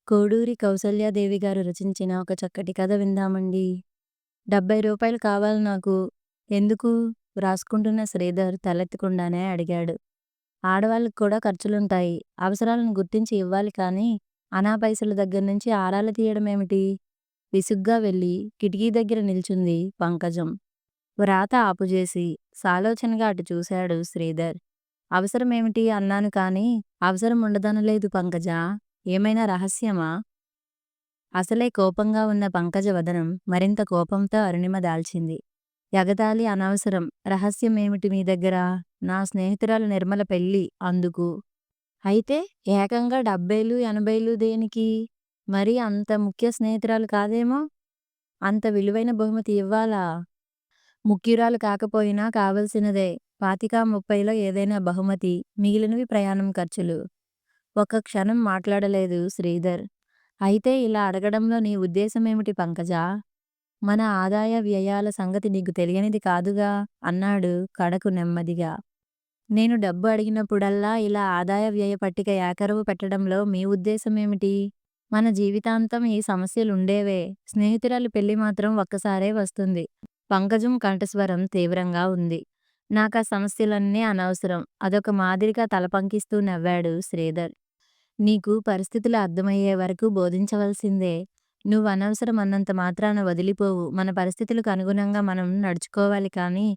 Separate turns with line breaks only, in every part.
కోడూరి కౌసల్యాదేవి గారు రచించిన ఒక చక్కటి కథ విందామండి. రూ. 70 కావాలి నాకు. ఎందుకు? రాసుకుంటున్న శ్రీధర్ తలెత్తకుండానే అడిగాడు. ఆడవాళ్ళకి కూడా ఖర్చులుంటాయి. అవసరాలను గుర్తించి ఇవ్వాలి కానీ, అనా పైసల దగ్గర నుంచి ఆరాలు తీయడమేమిటి? విసుగ్గా వెళ్ళి కిటికీ దగ్గర నిల్చుంది పంకజం. వ్రాత ఆపుజేసి సాలోచనగా అటు చూశాడు శ్రీధర్. అవసరమేమిటి అన్నాను కానీ, అవసరం ఉండదనలేదు పంకజా. ఏమైనా రహస్యమా? అసలే కోపంగా ఉన్న పంకజ వదనం మరింత కోపంతో అరుణిమ దాల్చింది. ఎగతాళి అనవసరం. రహస్యమేమిటి మీ దగ్గర? నా స్నేహితురాలు నిర్మల పెళ్ళి అందుకు. అయితే ఏకంగా 70, 80 దేనికి? మరీ అంత ముఖ్య స్నేహితురాలు కాదేమో? అంత విలువైన బహుమతి ఇవ్వాలా? ముఖ్యురాలు కాకపోయినా కావలసినదే. 25, 30లో ఏదైనా బహుమతి, మిగిలినవి ప్రయాణం ఖర్చులు. ఒక్క క్షణం మాట్లాడలేదు శ్రీధర్. అయితే ఇలా అడగడంలో నీ ఉద్దేశమేమిటి పంకజా? మన ఆదాయ వ్యయాల సంగతి నీకు తెలియనిది కాదుగా అన్నాడు కడకు నెమ్మదిగా. నేను డబ్బు అడిగినప్పుడల్లా ఇలా ఆదాయ వ్యయ పట్టిక ఏకరవు పెట్టడంలో మీ ఉద్దేశమేమిటి? మన జీవితాంతం ఈ సమస్యలుండేవే. స్నేహితురాలి పెళ్లి మాత్రం ఒక్కసారే వస్తుంది. పంకజం కంఠస్వరం తీవ్రంగా ఉంది. నాకా సమస్యలన్నీ అనవసరం. అదొక మాదిరిగా తలపంకిస్తూ నవ్వాడు శ్రీధర్. నీకు పరిస్థితులు అర్థమయ్యే వరకు బోధించవలసిందే. నువ్వనవసరం అన్నంత మాత్రాన వదిలిపోవు. మన పరిస్థితులకు అనుగుణంగా మనం నడుచుకోవాలి కానీ,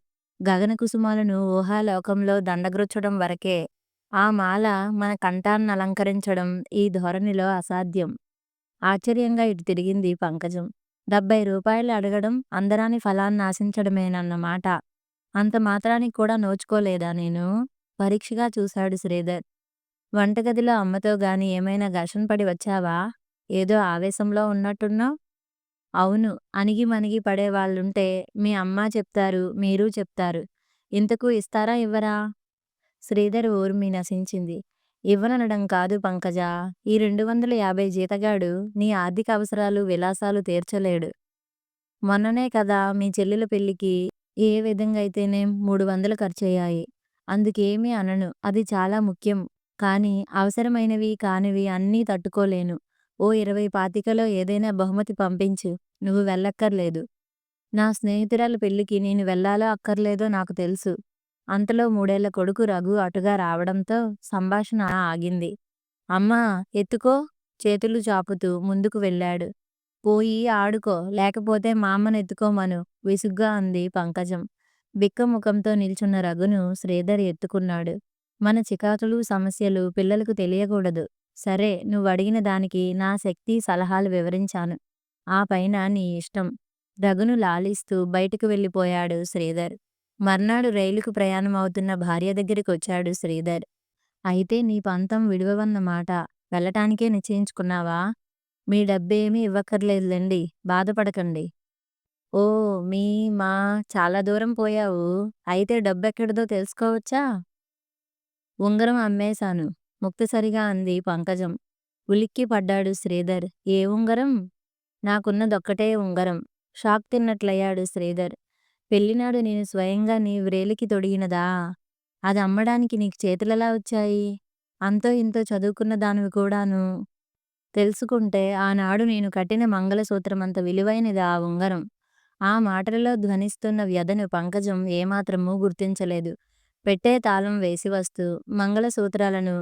గగన కుసుమాలను ఊహాలోకంలో దండగ్రొచ్చడం వరకే. ఆ మాల మన కంఠాన్నలంకరించడం ఈ ధోరణిలో అసాధ్యం. ఆశ్చర్యంగా ఇటు తిరిగింది పంకజం. రూ. 70 అడగడం అందరాని ఫలాన్నాశించడమేనన్నమాట. అంత మాత్రానికి కూడా నోచుకోలేదా నేను? పరీక్షగా చూశాడు శ్రీధర్. వంటగదిలో అమ్మతో గాని ఏమైనా ఘర్షణ పడి వచ్చావా? ఏదో ఆవేశంలో ఉన్నట్టున్నావ్? అవును. అణిగి మణిగి పడేవాళ్ళుంటే మీ అమ్మా చెప్తారు, మీరూ చెప్తారు. ఇంతకూ ఇస్తారా ఇవ్వరా? శ్రీధర్ ఊర్మి నశించింది. ఇవ్వననడం కాదు పంకజా. ఈ 250 జీతగాడు నీ ఆర్థిక అవసరాలు, విలాసాలు తీర్చలేడు. మొన్ననే కదా మీ చెల్లెల పెళ్ళికి ఏ విధంగా అయితేనేం 300 ఖర్చయ్యాయి. అందుకేమీ అనను. అది చాలా ముఖ్యం. కానీ అవసరమైనవి, కానివి అన్నీ తట్టుకోలేను. ఓ 20, 25లో ఏదైనా బహుమతి పంపించు. నువ్వు వెళ్ళక్కర్లేదు. నా స్నేహితురాలి పెళ్ళికి నేను వెళ్ళాలో అక్కర్లేదో నాకు తెలుసు. అంతలో 3 ఏళ్ల కొడుకు రఘు అటుగా రావడంతో సంభాషణ ఆగింది. అమ్మా ఎత్తుకో చేతులు చాపుతూ ముందుకు వెళ్ళాడు. పోయి ఆడుకో, లేకపోతే మా అమ్మనెత్తుకోమను విసుగ్గా అంది పంకజం. బిక్కముఖంతో నిల్చున్న రఘును శ్రీధర్ ఎత్తుకున్నాడు. మన చికాకులు, సమస్యలు పిల్లలకు తెలియకూడదు. సరే, నువ్వడిగిన దానికి నా శక్తి, సలహాలు వివరించాను. ఆ పైన నీ ఇష్టం. రఘును లాలిస్తూ బయటకు వెళ్ళిపోయాడు శ్రీధర్. మర్నాడు రైలుకు ప్రయాణం అవుతున్న భార్య దగ్గరికొచ్చాడు శ్రీధర్. అయితే నీ పంతం విడువవన్నమాట. వెళ్ళటానికే నిశ్చయించుకున్నావా? మీ డబ్బేమీ ఇవ్వక్కర్లేదులెండి. బాధపడకండి. ఓ మీ మా చాలా దూరం పోయావు. అయితే డబ్బెక్కడిదో తెలుసుకోవచ్చా? ఉంగరం అమ్మేశాను. ముక్తసరిగా అంది పంకజం. ఉలిక్కి పడ్డాడు శ్రీధర్. ఏ ఉంగరం? నాకున్నదొక్కటే ఉంగరం. షాక్ తిన్నట్లయ్యాడు శ్రీధర్. పెళ్లినాడు నేను స్వయంగా నీ వ్రేలికి తొడిగినదా? అది అమ్మడానికి నీకు చేతులెలా వచ్చాయి? అంతో ఇంతో చదువుకున్న దానివి కూడాను. తెలుసుకుంటే ఆనాడు నేను కట్టిన మంగళసూత్రమంత విలువైనది ఆ ఉంగరం. ఆ మాటలలో ధ్వనిస్తున్న వ్యధను పంకజం ఏమాత్రమూ గుర్తించలేదు. పెట్టే తాళం వేసి వస్తూ మంగళసూత్రాలను,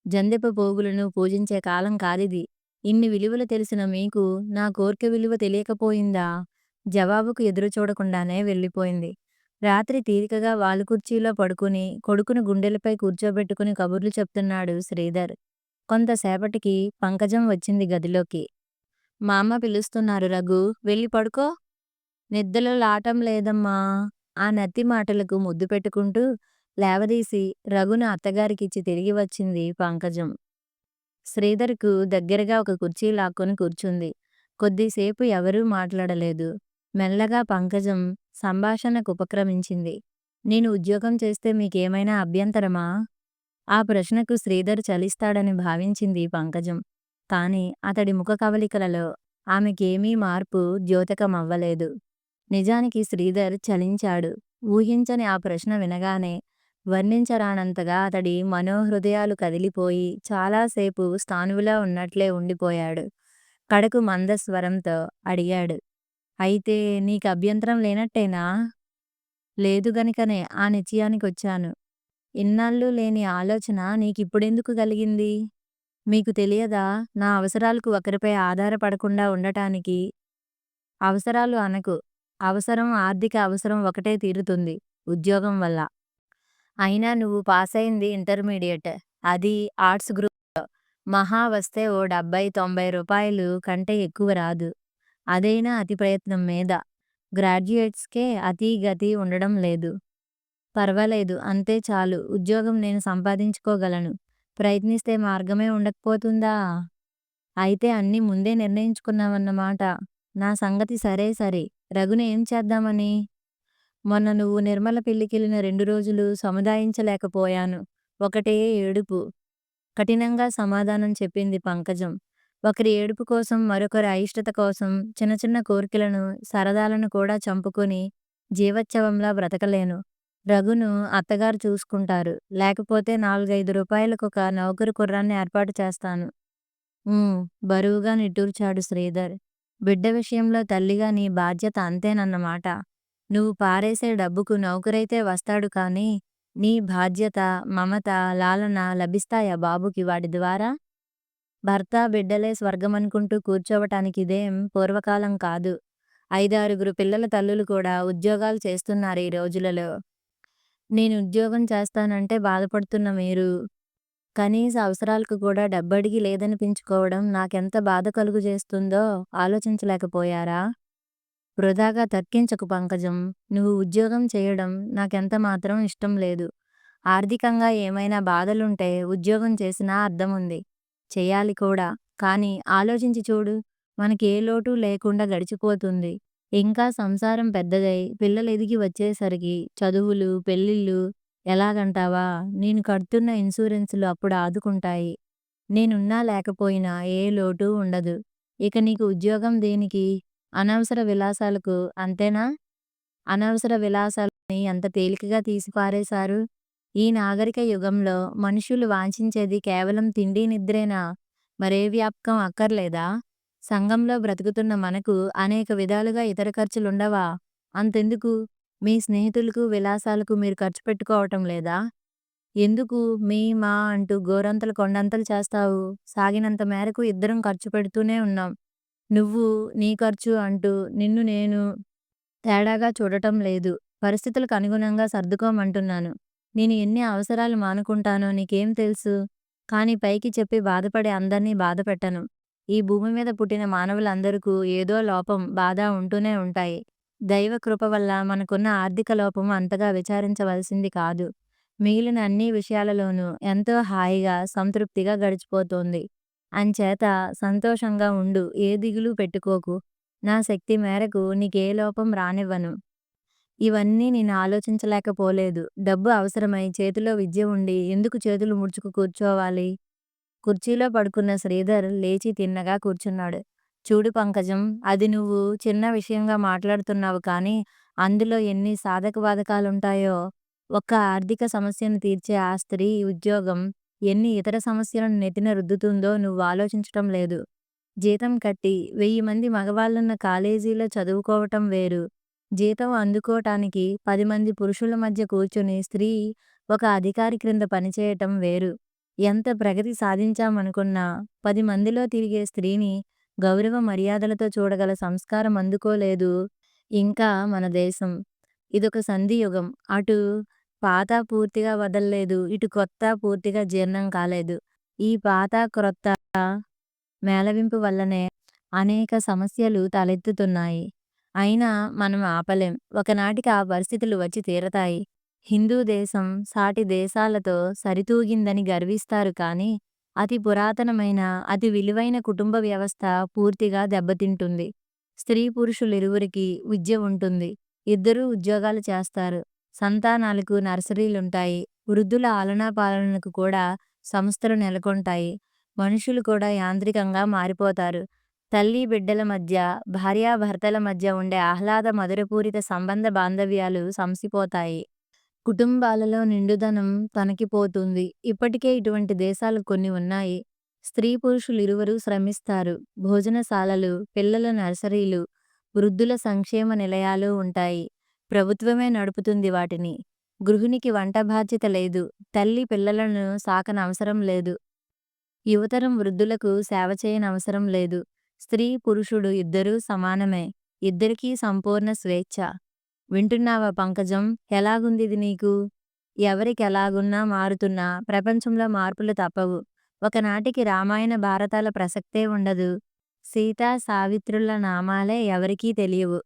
జందెపు పోగులను పూజించే కాలం కాదిది. ఇన్ని విలువలు తెలిసిన మీకు నా కోర్కె విలువ తెలియకపోయిందా? జవాబుకు ఎదురు చూడకుండానే వెళ్ళిపోయింది. రాత్రి తీరికగా వాలుకుర్చీలో పడుకుని కొడుకును గుండెలపై కూర్చోబెట్టుకుని కబుర్లు చెప్తున్నాడు శ్రీధర్. కొంతసేపటికి పంకజం వచ్చింది గదిలోకి. మా అమ్మ పిలుస్తున్నారు రఘు, వెళ్ళి పడుకో. నిద్దలో లాటం లేదమ్మా. ఆ నత్తి మాటలకు ముద్దు పెట్టుకుంటూ లేవదీసి రఘును అత్తగారికిచ్చి తిరిగి వచ్చింది పంకజం. శ్రీధర్కు దగ్గరగా ఒక కుర్చీ లాక్కొని కూర్చుంది. కొద్దిసేపు ఎవరూ మాట్లాడలేదు. మెల్లగా పంకజం సంభాషణకు ఉపక్రమించింది. నేను ఉద్యోగం చేస్తే మీకేమైనా అభ్యంతరమా? ఆ ప్రశ్నకు శ్రీధర్ చలిస్తాడని భావించింది పంకజం. కాని అతడి ముఖ కవలికలలో ఆమెకేమీ మార్పు ద్యోతకమవ్వలేదు. నిజానికి శ్రీధర్ చలించాడు. ఊహించని ఆ ప్రశ్న వినగానే వర్ణించరానంతగా అతడి మనోహృదయాలు కదిలిపోయి చాలాసేపు స్థాణువులా ఉన్నట్లే ఉండిపోయాడు. కడకు మందస్వరంతో అడిగాడు. అయితే నీకభ్యంతరం లేనట్టేనా? లేదు గనుకనే ఆ నిశ్చయానికొచ్చాను. ఇన్నాళ్ళు లేని ఆలోచన నీకిప్పుడెందుకు కలిగింది? మీకు తెలియదా నా అవసరాలకు ఒకరిపై ఆధారపడకుండా ఉండటానికి? అవసరాలు అనకు. అవసరం ఆర్థిక అవసరం ఒకటే తీరుతుంది ఉద్యోగం వల్ల. అయినా నువ్వు పాసయింది ఇంటర్మీడియేట్. అదీ ఆర్ట్స్ గ్రూప్‌లో. మహా వస్తే ఓ 70, 90 రూపాయలు కంటే ఎక్కువ రాదు. అదైనా అతి ప్రయత్నం మీద. గ్రాడ్యుయేట్స్‌కే అతీ గతీ ఉండడం లేదు. పర్వాలేదు అంతే చాలు. ఉద్యోగం నేను సంపాదించుకోగలను. ప్రయత్నిస్తే మార్గమే ఉండకపోతుందా? అయితే అన్నీ ముందే నిర్ణయించుకున్నావన్నమాట. నా సంగతి సరే సరి. రఘుని ఏం చేద్దామని? మొన్న నువ్వు నిర్మల పెళ్ళికెళ్ళిన 2 రోజులు సముదాయించలేకపోయాను. ఒకటే ఏడుపు. కఠినంగా సమాధానం చెప్పింది పంకజం. ఒకరి ఏడుపు కోసం, మరొకరి అయిష్టత కోసం చిన్న చిన్న కోర్కెలను, సరదాలను కూడా చంపుకొని జీవచ్ఛవంలా బ్రతకలేను. రఘును అత్తగారు చూసుకుంటారు. లేకపోతే 4, 5 రూపాయలకొక నౌకరు కుర్రాన్ని ఏర్పాటు చేస్తాను. బరువుగా నిట్టూర్చాడు శ్రీధర్. బిడ్డ విషయంలో తల్లిగా నీ బాధ్యత అంతేనన్నమాట. నువ్వు పారేసే డబ్బుకు నౌకరైతే వస్తాడు కానీ, నీ బాధ్యత, మమత, లాలన లభిస్తాయా బాబుకి వాడి ద్వారా? భర్త, బిడ్డలే స్వర్గమనుకుంటూ కూర్చోవటానికిదేం పూర్వకాలం కాదు. 5, 6 పిల్లల తల్లులు కూడా ఉద్యోగాలు చేస్తున్నారు ఈ రోజులలో. నేను ఉద్యోగం చేస్తానంటే బాధపడుతున్న మీరు, కనీస అవసరాలకు కూడా డబ్బడిగి లేదనిపించుకోవడం నాకెంత బాధ కలుగజేస్తుందో ఆలోచించలేకపోయారా? వృధాగా తర్కించకు పంకజం. నువ్వు ఉద్యోగం చేయడం నాకెంత మాత్రం ఇష్టం లేదు. ఆర్థికంగా ఏమైనా బాధలుంటే ఉద్యోగం చేసినా అర్థముంది. చెయ్యాలి కూడా. కానీ ఆలోచించి చూడు. మనకి ఏ లోటు లేకుండా గడిచిపోతుంది. ఇంకా సంసారం పెద్దదై పిల్లలెదిగి వచ్చేసరికి చదువులు, పెళ్ళిళ్ళు ఎలాగంటావా? నేను కడుతున్న ఇన్సూరెన్సులు అప్పుడు ఆదుకుంటాయి. నేనున్నా లేకపోయినా ఏ లోటు ఉండదు. ఇక నీకు ఉద్యోగం దేనికి? అనవసర విలాసాలకు అంతేనా? అనవసర విలాసాలని ఎంత తేలికగా తీసి పారేశారు. ఈ నాగరిక యుగంలో మనుషులు వాంఛించేది కేవలం తిండి నిద్రేనా? మరే వ్యాపకం అక్కర్లేదా? సంఘంలో బ్రతుకుతున్న మనకు అనేక విధాలుగా ఇతర ఖర్చులుండవా? అంతెందుకు? మీ స్నేహితులకు, విలాసాలకు మీరు ఖర్చు పెట్టుకోవటం లేదా? ఎందుకు మీ, మా అంటూ గోరంతలు కొండంతలు చేస్తావు? సాగినంత మేరకు ఇద్దరం ఖర్చు పెడుతూనే ఉన్నాం. నువ్వు నీ ఖర్చు అంటూ నిన్ను నేను తేడాగా చూడటం లేదు. పరిస్థితులకు అనుగుణంగా సర్దుకోమంటున్నాను. నేను ఎన్ని అవసరాలు మానుకుంటానో నీకేం తెలుసు? కానీ పైకి చెప్పి బాధపడే అందర్నీ బాధపెట్టను. ఈ భూమి మీద పుట్టిన మానవులందరికూ ఏదో లోపం, బాధ ఉంటూనే ఉంటాయి. దైవ కృప వల్ల మనకున్న ఆర్థిక లోపం అంతగా విచారించవలసింది కాదు. మిగిలిన అన్ని విషయాలలోనూ ఎంతో హాయిగా, సంతృప్తిగా గడిచిపోతోంది. అంచేత సంతోషంగా ఉండు. ఏ దిగులు పెట్టుకోకు. నా శక్తి మేరకు నీకే లోపం రానివ్వను. ఇవన్నీ నేను ఆలోచించలేకపోలేదు. డబ్బు అవసరమై చేతిలో విద్య ఉండి ఎందుకు చేతులు ముడుచుకు కూర్చోవాలి? కుర్చీలో పడుకున్న శ్రీధర్ లేచి తిన్నగా కూర్చున్నాడు. చూడు పంకజం, అది నువ్వు చిన్న విషయంగా మాట్లాడుతున్నావు కానీ, అందులో ఎన్ని సాధక బాధకాలుంటాయో. ఒక్క ఆర్థిక సమస్యను తీర్చే ఆ స్త్రీ ఉద్యోగం ఎన్ని ఇతర సమస్యలను నెత్తిన రుద్దుతుందో నువ్వు ఆలోచించటం లేదు. జీతం కట్టి 1000 మంది మగవాళ్ళున్న కాలేజీలో చదువుకోవటం వేరు. జీతం అందుకోటానికి 10 మంది పురుషుల మధ్య కూర్చుని స్త్రీ ఒక అధికారి క్రింద పనిచేయటం వేరు. ఎంత ప్రగతి సాధించామనుకున్నా 10 మందిలో తిరిగే స్త్రీని గౌరవ మర్యాదలతో చూడగల సంస్కారం అందుకోలేదు ఇంకా మన దేశం. ఇదొక సంధియుగం. అటు పాత పూర్తిగా వదల్లేదు. ఇటు కొత్త పూర్తిగా జీర్ణం కాలేదు. ఈ పాత, క్రొత్త మేళవింపు వల్లనే అనేక సమస్యలు తలెత్తుతున్నాయి. అయినా మనం ఆపలేం. ఒకనాటికి ఆ పరిస్థితులు వచ్చి తీరతాయి. హిందూ దేశం సాటి దేశాలతో సరితూగిందని గర్విస్తారు కానీ, అతి పురాతనమైన, అతి విలువైన కుటుంబ వ్యవస్థ పూర్తిగా దెబ్బతింటుంది. స్త్రీ పురుషులిరువురికీ విద్య ఉంటుంది. ఇద్దరూ ఉద్యోగాలు చేస్తారు. సంతానాలకు నర్సరీలుంటాయి. వృద్ధుల ఆలనా పాలనకు కూడా సంస్థలు నెలకొంటాయి. మనుషులు కూడా యాంత్రికంగా మారిపోతారు. తల్లి బిడ్డల మధ్య, భార్యాభర్తల మధ్య ఉండే ఆహ్లాద మధురపూరిత సంబంధ బాంధవ్యాలు సంసిపోతాయి. కుటుంబాలలో నిండుదనం తనకిపోతుంది. ఇప్పటికే ఇటువంటి దేశాలు కొన్ని ఉన్నాయి. స్త్రీ పురుషులిరువరూ శ్రమిస్తారు. భోజనశాలలు, పిల్లల నర్సరీలు, వృద్ధుల సంక్షేమ నిలయాలు ఉంటాయి. ప్రభుత్వమే నడుపుతుంది వాటిని. గృహిణికి వంట బాధ్యత లేదు. తల్లి పిల్లలను సాకనవసరం లేదు. యువతరం వృద్ధులకు సేవ చేయనవసరం లేదు. స్త్రీ పురుషుడు ఇద్దరూ సమానమే. ఇద్దరికీ సంపూర్ణ స్వేచ్ఛ. వింటున్నావా పంకజం? ఎలాగుందిది నీకు? ఎవరికెలాగున్నా మారుతున్నా ప్రపంచంలో మార్పులు తప్పవు. ఒకనాటికి రామాయణ భారతాల ప్రసక్తే ఉండదు. సీతా సావిత్రుల నామాలే ఎవరికీ తెలియవు.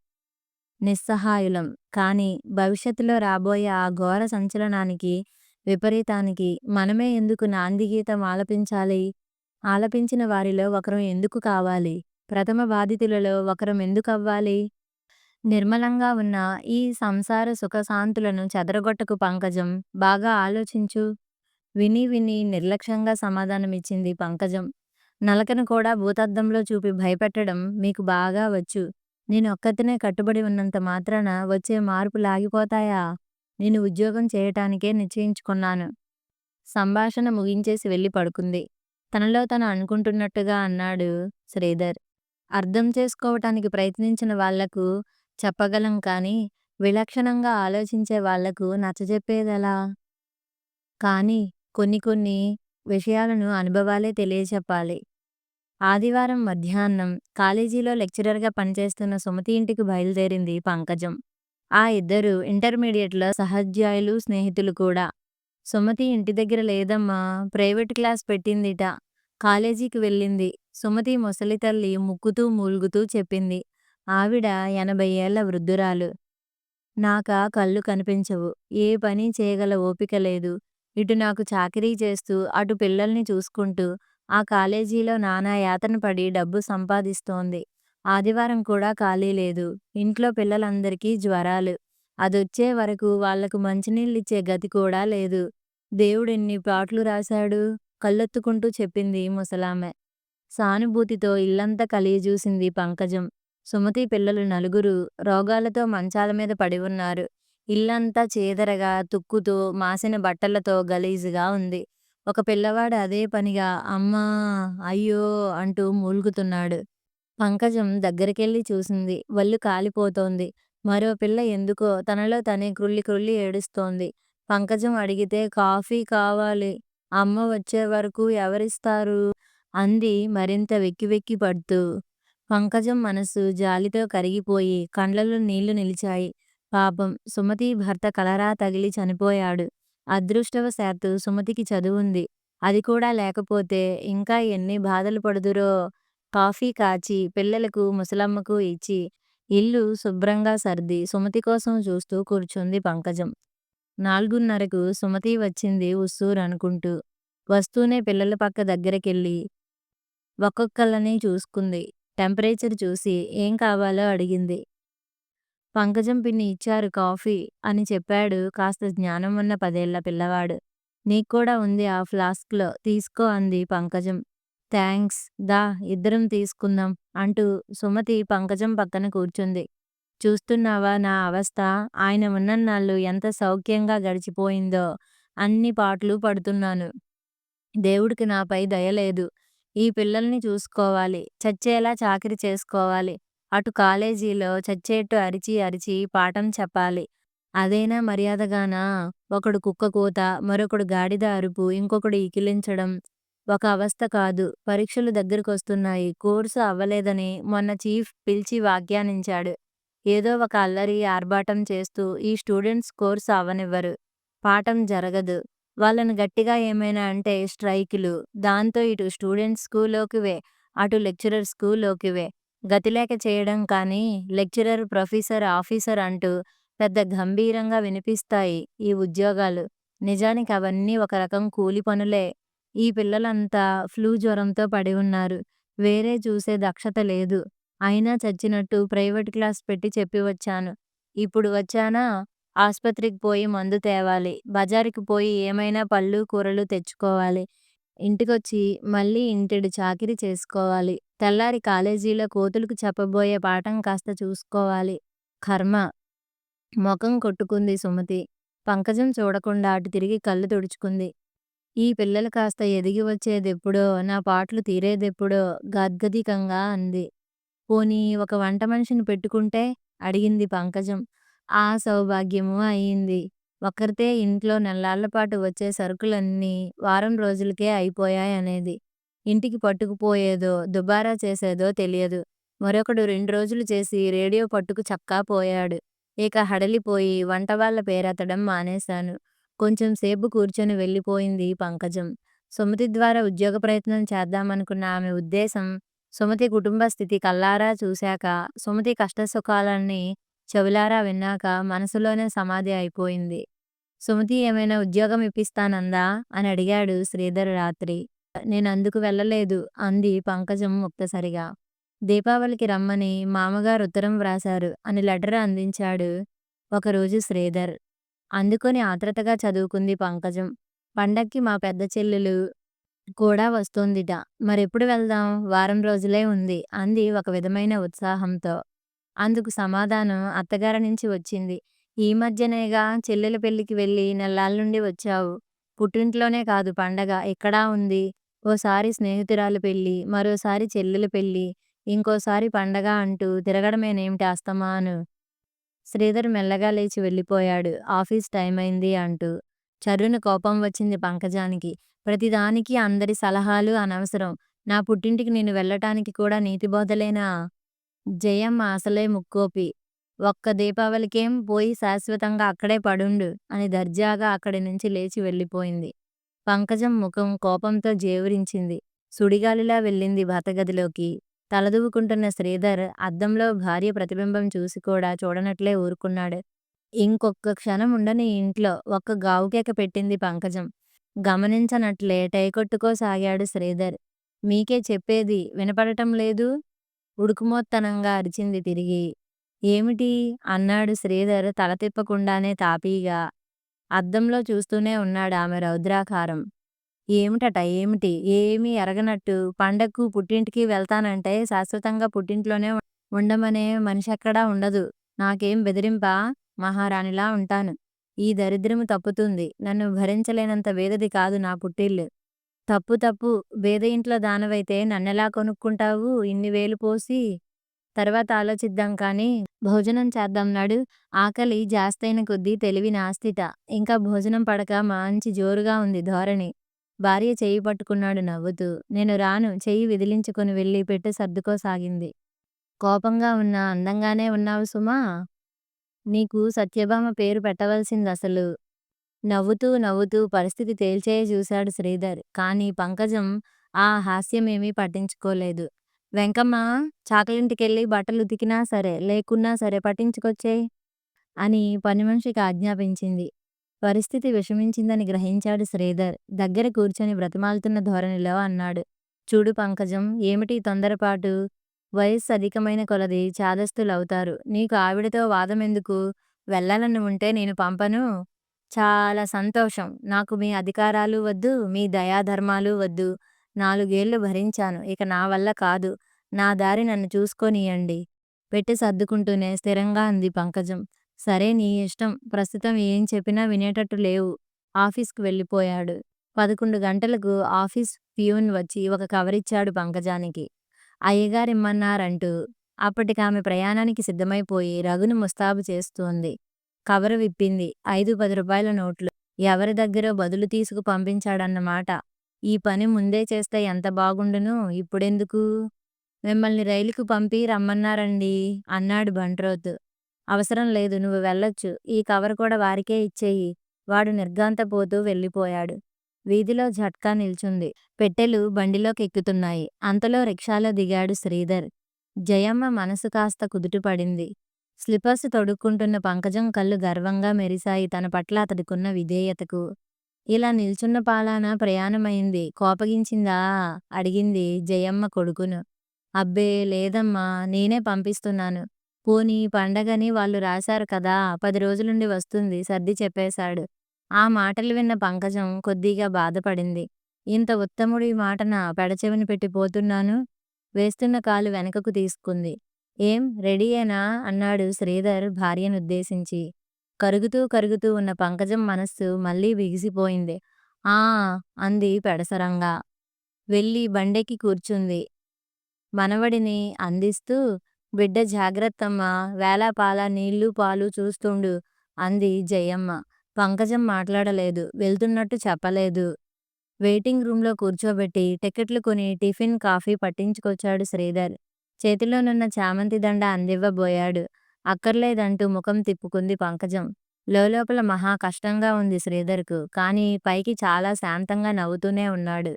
నిస్సహాయులం. కానీ భవిష్యత్తులో రాబోయే ఆ ఘోర సంచలనానికి, విపరీతానికి మనమే ఎందుకు నాందిగీతం ఆలపించాలి? ఆలపించిన వారిలో ఒకరం ఎందుకు కావాలి? ప్రథమ బాధితులలో ఒకరం ఎందుకవ్వాలి? నిర్మలంగా ఉన్న ఈ సంసార సుఖశాంతులను చెదరగొట్టకు పంకజం. బాగా ఆలోచించు. విని విని నిర్లక్ష్యంగా సమాధానమిచ్చింది పంకజం. నలకను కూడా భూతద్దంలో చూపి భయపెట్టడం మీకు బాగా వచ్చు. నేనొక్కతినే కట్టుబడి ఉన్నంత మాత్రాన వచ్చే మార్పులాగిపోతాయా? నేను ఉద్యోగం చేయటానికే నిశ్చయించుకున్నాను. సంభాషణ ముగించేసి వెళ్ళి పడుకుంది. తనలో తను అనుకుంటున్నట్టుగా అన్నాడు శ్రీధర్. అర్థం చేసుకోవటానికి ప్రయత్నించిన వాళ్లకు చెప్పగలం కానీ, విలక్షణంగా ఆలోచించే వాళ్లకు నచ్చజెప్పేదెలా? కానీ కొన్ని కొన్ని విషయాలను అనుభవాలే తెలియచెప్పాలి. ఆదివారం మధ్యాహ్నం కాలేజీలో లెక్చరర్గా పనిచేస్తున్న సుమతి ఇంటికి బయలుదేరింది పంకజం. ఆ ఇద్దరు ఇంటర్మీడియట్లో సహోద్యోగులు, స్నేహితులు కూడా. సుమతి ఇంటి దగ్గర లేదమ్మా, ప్రైవేట్ క్లాస్ పెట్టిందిట. కాలేజీకి వెళ్ళింది. సుమతి ముసలి తల్లి ముక్కుతూ మూల్గుతూ చెప్పింది. ఆవిడ 80 ఏళ్ల వృద్ధురాలు. నాకా కళ్ళు కనిపించవు. ఏ పని చేయగల ఓపిక లేదు. ఇటు నాకు చాకిరీ చేస్తూ, అటు పిల్లల్ని చూసుకుంటూ ఆ కాలేజీలో నానా యాతన పడి డబ్బు సంపాదిస్తోంది. ఆదివారం కూడా ఖాళీ లేదు. ఇంట్లో పిల్లలందరికీ జ్వరాలు. అదొచ్చే వరకు వాళ్లకు మంచినీళ్ళిచ్చే గతి కూడా లేదు. దేవుడెన్ని పాట్లు రాశాడు? కళ్ళొత్తుకుంటూ చెప్పింది ముసలామె. సానుభూతితో ఇల్లంతా కలియజూసింది పంకజం. సుమతి పిల్లలు నలుగురు రోగాలతో మంచాల మీద పడి ఉన్నారు. ఇల్లంతా చీదరగా, తుక్కుతో, మాసిన బట్టలతో గలీజుగా ఉంది. ఒక పిల్లవాడు అదే పనిగా అమ్మా, అయ్యో అంటూ మూల్గుతున్నాడు. పంకజం దగ్గరికెళ్ళి చూసింది. వళ్ళు కాలిపోతోంది. మరో పిల్ల ఎందుకో తనలో తనే క్రుళ్ళి క్రుళ్ళి ఏడుస్తోంది. పంకజం అడిగితే కాఫీ కావాలి. అమ్మ వచ్చే వరకు ఎవరిస్తారు? అంది మరింత వెక్కి వెక్కి పడుతూ. పంకజం మనసు జాలితో కరిగిపోయి కండ్లలో నీళ్లు నిలిచాయి. పాపం సుమతి భర్త కలరా తగిలి చనిపోయాడు. అదృష్టవశాత్తు సుమతికి చదువుంది. అది కూడా లేకపోతే ఇంకా ఎన్ని బాధలు పడుదురో. కాఫీ కాచి పిల్లలకు, ముసలమ్మకు ఇచ్చి ఇల్లు శుభ్రంగా సర్ది సుమతి కోసం చూస్తూ కూర్చుంది పంకజం. 4:30కు సుమతి వచ్చింది ఉస్సూరనుకుంటూ. వస్తూనే పిల్లల పక్క దగ్గరకెళ్ళి ఒక్కొక్కళ్ళని చూసుకుంది. టెంపరేచర్ చూసి ఏం కావాలో అడిగింది. పంకజం పిన్ని ఇచ్చారు కాఫీ అని చెప్పాడు కాస్త జ్ఞానం ఉన్న 10 ఏళ్ల పిల్లవాడు. నీక్కూడా ఉంది ఆ ఫ్లాస్క్లో, తీసుకో అంది పంకజం. థాంక్స్, దా ఇద్దరం తీసుకుందాం అంటూ సుమతి పంకజం పక్కన కూర్చుంది. చూస్తున్నావా నా అవస్థ? ఆయన ఉన్నన్నాళ్ళు ఎంత సౌఖ్యంగా గడిచిపోయిందో. అన్ని పాట్లు పడుతున్నాను. దేవుడికి నాపై దయలేదు. ఈ పిల్లల్ని చూసుకోవాలి. చచ్చేలా చాకిరీ చేసుకోవాలి. అటు కాలేజీలో చచ్చేట్టు అరిచి అరిచి పాఠం చెప్పాలి. అదేనా మర్యాదగానా? ఒకడు కుక్క కూత, మరొకడు గాడిద అరుపు, ఇంకొకడు ఇకిలించడం. ఒక అవస్థ కాదు. పరీక్షలు దగ్గరకొస్తున్నాయి. కోర్సు అవ్వలేదని మొన్న చీఫ్ పిలిచి వ్యాఖ్యానించాడు. ఏదో ఒక అల్లరి ఆర్భాటం చేస్తూ ఈ స్టూడెంట్స్ కోర్సు అవ్వనివ్వరు. పాఠం జరగదు. వాళ్ళను గట్టిగా ఏమైనా అంటే స్ట్రైకులు. దాంతో ఇటు స్టూడెంట్స్ స్కూల్లోకివే, అటు లెక్చరర్ స్కూల్లోకివే. గతిలేక చేయడం కానీ, లెక్చరర్, ప్రొఫెసర్, ఆఫీసర్ అంటూ పెద్ద గంభీరంగా వినిపిస్తాయి ఈ ఉద్యోగాలు. నిజానికి అవన్నీ ఒక రకం కూలి పనులే. ఈ పిల్లలంతా ఫ్లూ జ్వరంతో పడి ఉన్నారు. వేరే చూసే దక్షత లేదు. అయినా చచ్చినట్టు ప్రైవేట్ క్లాస్ పెట్టి చెప్పి వచ్చాను. ఇప్పుడు వచ్చానా? ఆస్పత్రికి పోయి మందు తేవాలి. బజారుకి పోయి ఏమైనా పళ్ళు, కూరలు తెచ్చుకోవాలి. ఇంటికొచ్చి మళ్ళీ ఇంటెడు చాకిరీ చేసుకోవాలి. తెల్లారి కాలేజీలో కోతులకు చెప్పబోయే పాఠం కాస్త చూసుకోవాలి. కర్మ! మొఖం కొట్టుకుంది సుమతి. పంకజం చూడకుండా అటు తిరిగి కళ్ళు తుడుచుకుంది. ఈ పిల్లలు కాస్త ఎదిగి వచ్చేదెప్పుడో, నా పాట్లు తీరేదెప్పుడో గాద్గదికంగా అంది. పోనీ ఒక వంట మనిషిని పెట్టుకుంటే? అడిగింది పంకజం. ఆ సౌభాగ్యమూ అయింది. ఒక్కర్తే ఇంట్లో నెల్లాళ్ళపాటు వచ్చే సరుకులన్నీ వారం రోజులకే అయిపోయాయనేది. ఇంటికి పట్టుకుపోయేదో, దుబారా చేసేదో తెలియదు. మరొకడు 2 రోజులు చేసి రేడియో పట్టుకు చక్కా పోయాడు. ఇక హడలిపోయి వంటవాళ్ళ పేరెత్తడం మానేశాను. కొంచెం సేపు కూర్చొని వెళ్ళిపోయింది పంకజం. సుమతి ద్వారా ఉద్యోగ ప్రయత్నం చేద్దామనుకున్న ఆమె ఉద్దేశం సుమతి కుటుంబ స్థితి కళ్ళారా చూశాక, సుమతి కష్టసుఖాలన్నీ చెవులారా విన్నాక మనసులోనే సమాధి అయిపోయింది. సుమతి ఏమైనా ఉద్యోగం ఇప్పిస్తానందా? అని అడిగాడు శ్రీధర్ రాత్రి. నేనందుకు వెళ్ళలేదు అంది పంకజం ముక్తసరిగా. దీపావళికి రమ్మని మామగారు ఉత్తరం వ్రాశారు అని లెటర్ అందించాడు ఒకరోజు శ్రీధర్. అందుకొని ఆత్రతగా చదువుకుంది పంకజం. పండక్కి మా పెద్ద చెల్లెలు కూడా వస్తోందిట. మరెప్పుడు వెళ్దాం? వారం రోజులే ఉంది అంది ఒక విధమైన ఉత్సాహంతో. అందుకు సమాధానం అత్తగారి నుంచి వచ్చింది. ఈ మధ్యనేగా చెల్లెల పెళ్ళికి వెళ్ళి నెల్లాళ్ళుండి వచ్చావు. పుట్టింట్లోనే కాదు పండగ ఎక్కడా ఉంది. ఓసారి స్నేహితురాలి పెళ్ళి, మరోసారి చెల్లెల పెళ్ళి, ఇంకోసారి పండగ అంటూ తిరగడమేనేమిటి అస్తమాను? శ్రీధర్ మెల్లగా లేచి వెళ్ళిపోయాడు ఆఫీస్ టైమయింది అంటూ. చర్రున కోపం వచ్చింది పంకజానికి. ప్రతిదానికి అందరి సలహాలు అనవసరం. నా పుట్టింటికి నేను వెళ్ళటానికి కూడా నీతిబోధలేనా? జయమ్మ అసలే ముక్కోపి. ఒక్క దీపావళికేం పోయి శాశ్వతంగా అక్కడే పడుండు అని దర్జాగా అక్కడి నుంచి లేచి వెళ్ళిపోయింది. పంకజం ముఖం కోపంతో జేవురించింది. సుడిగాలిలా వెళ్ళింది భర్తగదిలోకి. తలదువ్వుకుంటున్న శ్రీధర్ అద్దంలో భార్య ప్రతిబింబం చూసి కూడా చూడనట్లే ఊరుకున్నాడు. ఇంకొక్క క్షణం ఉండని ఇంట్లో ఒక్క గావుకేక పెట్టింది పంకజం. గమనించనట్లే టైకొట్టుకోసాగాడు శ్రీధర్. మీకే చెప్పేది వినపడటం లేదు? ఉడుకుమోత్తనంగా అరిచింది తిరిగి. ఏమిటి? అన్నాడు శ్రీధర్ తల తిప్పకుండానే తాపీగా. అద్దంలో చూస్తూనే ఉన్నాడు ఆమె రౌద్రాకారం. ఏమిటట ఏమిటి? ఏమీ ఎరగనట్టు పండక్కు పుట్టింటికి వెళ్తానంటే శాశ్వతంగా పుట్టింట్లోనే ఉండమనే మనిషెక్కడా ఉండదు. నాకేం బెదిరింపా? మహారాణిలా ఉంటాను. ఈ దరిద్రము తప్పుతుంది. నన్ను భరించలేనంత వేదది కాదు నా పుట్టిల్లు. తప్పు తప్పు. బీద ఇంట్లో దానవైతే నన్నెలా కొనుక్కుంటావు ఇన్ని వేలు పోసి? తర్వాత ఆలోచిద్దాం కానీ భోజనం చేద్దాం నడు. ఆకలి జాస్తైన కొద్దీ తెలివి నాస్తిట. ఇంకా భోజనం పడక మంచి జోరుగా ఉంది ధోరణి. భార్య చెయ్యి పట్టుకున్నాడు నవ్వుతూ. నేను రాను చెయ్యి విదిలించుకొని వెళ్ళి పెట్టె సర్దుకోసాగింది. కోపంగా ఉన్నా అందంగానే ఉన్నావు సుమా. నీకు సత్యభామ పేరు పెట్టవలసిందసలు. నవ్వుతూ నవ్వుతూ పరిస్థితి తేల్చేయ చూశాడు శ్రీధర్. కానీ పంకజం ఆ హాస్యమేమీ పట్టించుకోలేదు. వెంకమ్మ, చాకలింటికెళ్ళి బట్టలు ఉతికినా సరే లేకున్నా సరే పట్టించుకొచ్చేయ్ అని పనిమనిషికి ఆజ్ఞాపించింది. పరిస్థితి విషమించిందని గ్రహించాడు శ్రీధర్. దగ్గర కూర్చొని బ్రతిమాలుతున్న ధోరణిలో అన్నాడు. చూడు పంకజం, ఏమిటి తొందరపాటు? వయస్సు అధికమైన కొలది చాదస్తులవుతారు. నీకు ఆవిడతో వాదమెందుకు? వెళ్ళాలని ఉంటే నేను పంపను. చాలా సంతోషం. నాకు మీ అధికారాలు వద్దు, మీ దయాధర్మాలు వద్దు. 4 ఏళ్లు భరించాను. ఇక నా వల్ల కాదు. నా దారి నన్ను చూసుకోనియండి. పెట్టి సర్దుకుంటూనే స్థిరంగా అంది పంకజం. సరే నీ ఇష్టం. ప్రస్తుతం ఏం చెప్పినా వినేటట్టు లేవు. ఆఫీస్కు వెళ్ళిపోయాడు. 11 గంటలకు ఆఫీస్ పియూన్ వచ్చి ఒక కవరిచ్చాడు పంకజానికి. అయ్యగారిమ్మన్నారంటూ. అప్పటికామె ప్రయాణానికి సిద్ధమైపోయి రఘును ముస్తాబు చేస్తోంది. కవరు విప్పింది. 5-10 రూపాయల నోట్లు. ఎవరి దగ్గరో బదులు తీసుకు పంపించాడన్నమాట. ఈ పని ముందే చేస్తే ఎంత బాగుండును. ఇప్పుడెందుకు? మిమ్మల్ని రైలుకు పంపి రమ్మన్నారండి అన్నాడు బంట్రోతు. అవసరం లేదు, నువ్వు వెళ్ళొచ్చు. ఈ కవర్ కూడా వారికే ఇచ్చేయి. వాడు నిర్ఘాంతపోతూ వెళ్ళిపోయాడు. వీధిలో ఝట్కా నిల్చుంది. పెట్టెలు బండిలోకెక్కుతున్నాయి. అంతలో రిక్షాలో దిగాడు శ్రీధర్. జయమ్మ మనసు కాస్త కుదుటపడింది. స్లిప్పర్స్ తొడుక్కుంటున్న పంకజం కళ్ళు గర్వంగా మెరిశాయి తన పట్ల అతడికున్న విధేయతకు. ఇలా నిల్చున్న పాలాన ప్రయాణమైంది. కోపగించిందా? అడిగింది జయమ్మ కొడుకును. అబ్బే లేదమ్మా, నేనే పంపిస్తున్నాను. పోనీ పండగని వాళ్ళు రాశారు కదా, 10 రోజులుండి వస్తుంది సర్ది చెప్పేశాడు. ఆ మాటలు విన్న పంకజం కొద్దిగా బాధపడింది. ఇంత ఉత్తముడి మాటన పెడచెవిన పెట్టి పోతున్నాను. వేస్తున్న కాలు వెనకకు తీసుకుంది. ఏం రెడీయేనా? అన్నాడు శ్రీధర్ భార్యనుద్దేశించి. కరుగుతూ కరుగుతూ ఉన్న పంకజం మనస్సు మళ్ళీ బిగిసిపోయింది. ఆ! అంది పెడసరంగా. వెళ్ళి బండెక్కి కూర్చుంది. మనవడిని అందిస్తూ, "బిడ్డ జాగ్రత్తమ్మా! వేళాపాళా నీళ్ళూ పాలు చూస్తుండు" అంది జయమ్మ. పంకజం మాట్లాడలేదు. వెళ్తున్నట్టు చెప్పలేదు. వెయిటింగ్ రూంలో కూర్చోబెట్టి టికెట్లు కొని టిఫిన్, కాఫీ పట్టించుకొచ్చాడు శ్రీధర్. చేతిలోనున్న చామంతి దండ అందివ్వబోయాడు. అక్కర్లేదంటూ ముఖం తిప్పుకుంది పంకజం. లోలోపల మహా కష్టంగా ఉంది శ్రీధర్‌కు. కానీ పైకి చాలా శాంతంగా నవ్వుతూనే ఉన్నాడు.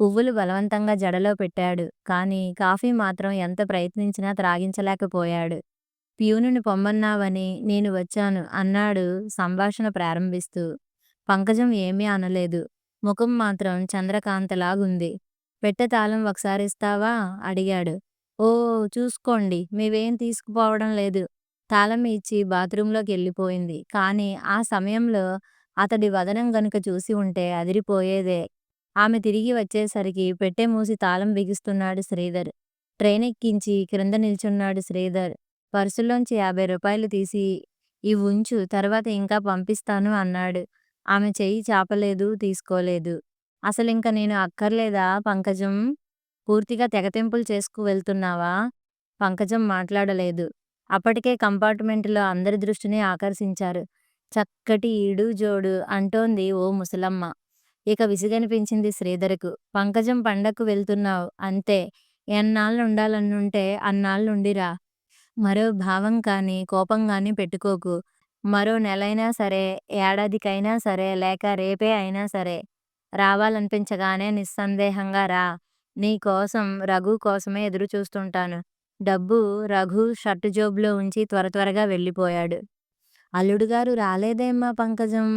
పువ్వులు బలవంతంగా జడలో పెట్టాడు. కానీ కాఫీ మాత్రం ఎంత ప్రయత్నించినా త్రాగించలేకపోయాడు. ప్యూనుని పొమ్మన్నావని నేను వచ్చాను అన్నాడు సంభాషణ ప్రారంభిస్తూ. పంకజం ఏమీ అనలేదు. ముఖం మాత్రం చంద్రకాంతలాగుంది. పెట్టె తాళం ఒకసారిస్తావా? అడిగాడు. ఓ చూసుకోండి. మేవేం తీసుకుపోవడం లేదు. తాళం ఇచ్చి బాత్రూంలోకెళ్ళిపోయింది. కానీ ఆ సమయంలో అతడి వదనం గనుక చూసి ఉంటే అదిరిపోయేదే. ఆమె తిరిగి వచ్చేసరికి పెట్టె మూసి తాళం బిగిస్తున్నాడు శ్రీధర్. ట్రైనెక్కించి క్రింద నిల్చున్నాడు శ్రీధర్. పర్సులోంచి రూ. 50 తీసి ఇవుంచు తర్వాత ఇంకా పంపిస్తాను అన్నాడు. ఆమె చెయ్యి చాపలేదు, తీసుకోలేదు. అసలింక నేను అక్కర్లేదా పంకజం? పూర్తిగా తెగతెంపులు చేసుకు వెళ్తున్నావా? పంకజం మాట్లాడలేదు. అప్పటికే కంపార్టుమెంటులో అందరి దృష్టిని ఆకర్షించారు. చక్కటి ఈడు జోడు అంటోంది ఓ ముసలమ్మ. ఇక విసుగనిపించింది శ్రీధర్‌కు. పంకజం పండక్కు వెళ్తున్నావు అంతే. ఎన్నాళ్ళుండాలనుంటే అన్నాళ్ళుండిరా. మరో భావం కానీ, కోపం గానీ పెట్టుకోకు. మరో నెలైనా సరే, ఏడాదికైనా సరే, లేక రేపే అయినా సరే. రావాలనిపించగానే నిస్సందేహంగా రా. నీ కోసం, రఘు కోసమే ఎదురు చూస్తుంటాను. డబ్బు రఘు షర్టు జేబులో ఉంచి త్వరగా వెళ్ళిపోయాడు. అల్లుడుగారు రాలేదేమ్మా పంకజం?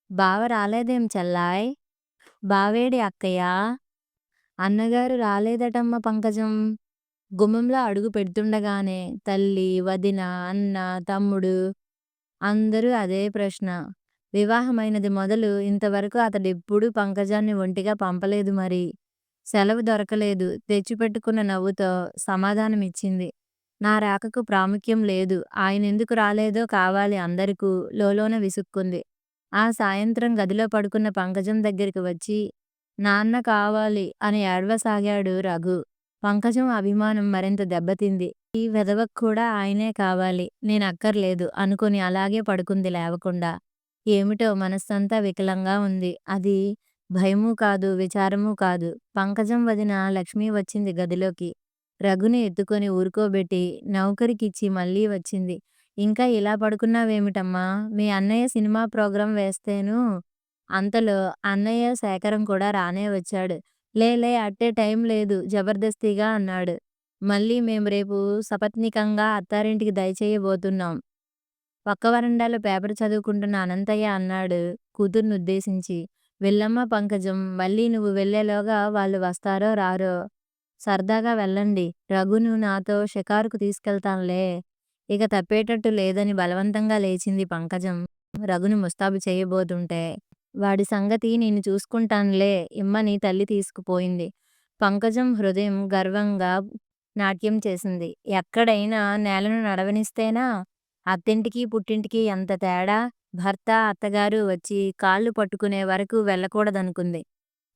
బావ రాలేదేం చెల్లాయ్? బావేడి అక్కయ్యా? అన్నగారు రాలేదటమ్మా పంకజం. గుమ్మంలో అడుగు పెడుతుండగానే తల్లి, వదిన, అన్న, తమ్ముడు అందరూ అదే ప్రశ్న. వివాహమైనది మొదలు ఇంతవరకు అతడెప్పుడూ పంకజాన్ని ఒంటిగా పంపలేదు మరి. సెలవు దొరకలేదు. తెచ్చిపెట్టుకున్న నవ్వుతో సమాధానమిచ్చింది. నా రాకకు ప్రాముఖ్యం లేదు. ఆయనెందుకు రాలేదో కావాలి అందరికూ లోలోన విసుక్కుంది. ఆ సాయంత్రం గదిలో పడుకున్న పంకజం దగ్గరికి వచ్చి, నాన్న కావాలి అని ఏడవసాగాడు రఘు. పంకజం అభిమానం మరింత దెబ్బతింది. ఈ వెధవకు కూడా ఆయనే కావాలి. నేనక్కర్లేదు అనుకుని అలాగే పడుకుంది లేవకుండా. ఏమిటో మనస్సంతా వికలంగా ఉంది. అది భయమూ కాదు, విచారమూ కాదు. పంకజం వదిన లక్ష్మి వచ్చింది గదిలోకి. రఘుని ఎత్తుకొని ఊరుకోబెట్టి నౌకరికిచ్చి మళ్ళీ వచ్చింది. ఇంకా ఇలా పడుకున్నావేమిటమ్మా? మీ అన్నయ్య సినిమా ప్రోగ్రాం వేస్తేను. అంతలో అన్నయ్య శేఖరం కూడా రానే వచ్చాడు. లే అట్టే టైం లేదు జబర్దస్తిగా అన్నాడు. మళ్ళీ మేం రేపు సపత్నీకంగా అత్తారింటికి దయచెయ్యబోతున్నాం. పక్క వరండాలో పేపర్ చదువుకుంటున్న అనంతయ్య అన్నాడు కూతుర్నుద్దేశించి. వెళ్ళమ్మా పంకజం. మళ్ళీ నువ్వు వెళ్ళేలోగా వాళ్ళు వస్తారో రారో. సరదాగా వెళ్ళండి. రఘును నాతో షికారుకు తీసుకెళ్తానులే. ఇక తప్పేటట్టు లేదని బలవంతంగా లేచింది పంకజం రఘుని ముస్తాబు చేయబోతుంటే. వాడి సంగతి నేను చూసుకుంటానులే ఇమ్మని తల్లి తీసుకుపోయింది. పంకజం హృదయం గర్వంగా నాట్యం చేసింది. ఎక్కడైనా నేలను నడవనిస్తేనా? అత్తింటికి పుట్టింటికి ఎంత తేడా? భర్త, అత్తగారు వచ్చి కాళ్ళు పట్టుకునే వరకు వెళ్ళకూడదనుకుంది.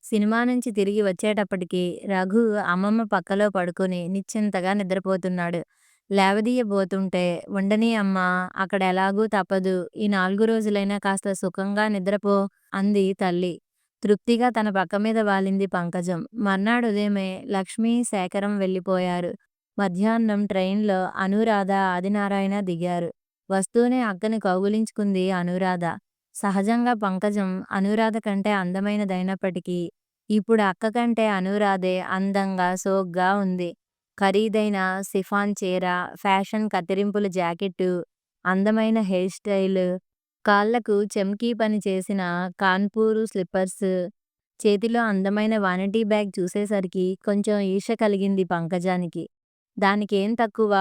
సినిమా నుంచి తిరిగి వచ్చేటప్పటికి రఘు అమ్మమ్మ పక్కలో పడుకొని నిశ్చింతగా నిద్రపోతున్నాడు. లేవదీయబోతుంటే ఉండనీ అమ్మా, అక్కడెలాగూ తప్పదు. ఈ 4 రోజులైనా కాస్త సుఖంగా నిద్రపో అంది తల్లి. తృప్తిగా తన పక్క మీద వాలింది పంకజం. మర్నాడు ఉదయమే లక్ష్మి, శేఖరం వెళ్ళిపోయారు. మధ్యాహ్నం ట్రైన్లో అనూరాధ, ఆదినారాయణ దిగారు. వస్తూనే అక్కని కౌగిలించుకుంది అనూరాధ. సహజంగా పంకజం అనూరాధ కంటే అందమైనదైనప్పటికీ ఇప్పుడు అక్క కంటే అనూరాధే అందంగా, సోగ్గా ఉంది. ఖరీదైన సిఫాన్ చీర, ఫ్యాషన్ కత్తిరింపుల జాకెట్టు, అందమైన హెయిర్ స్టైల్, కాళ్ళకు చెమ్కీ పని చేసిన కాన్పూరు స్లిప్పర్స్, చేతిలో అందమైన వానిటీ బ్యాగ్ చూసేసరికి కొంచెం ఈర్ష్య కలిగింది పంకజానికి. దానికేం తక్కువ?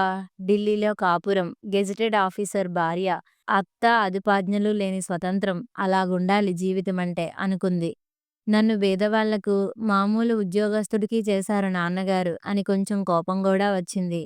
ఢిల్లీలో కాపురం, గెజిటెడ్ ఆఫీసర్ భార్య, అత్త అదుపాజ్ఞలు లేని స్వతంత్రం. అలాగుండాలి జీవితమంటే అనుకుంది. నన్ను బీదవాళ్ళకు, మామూలు ఉద్యోగస్తుడికి చేశారు నాన్నగారు అని కొంచెం కోపం కూడా వచ్చింది.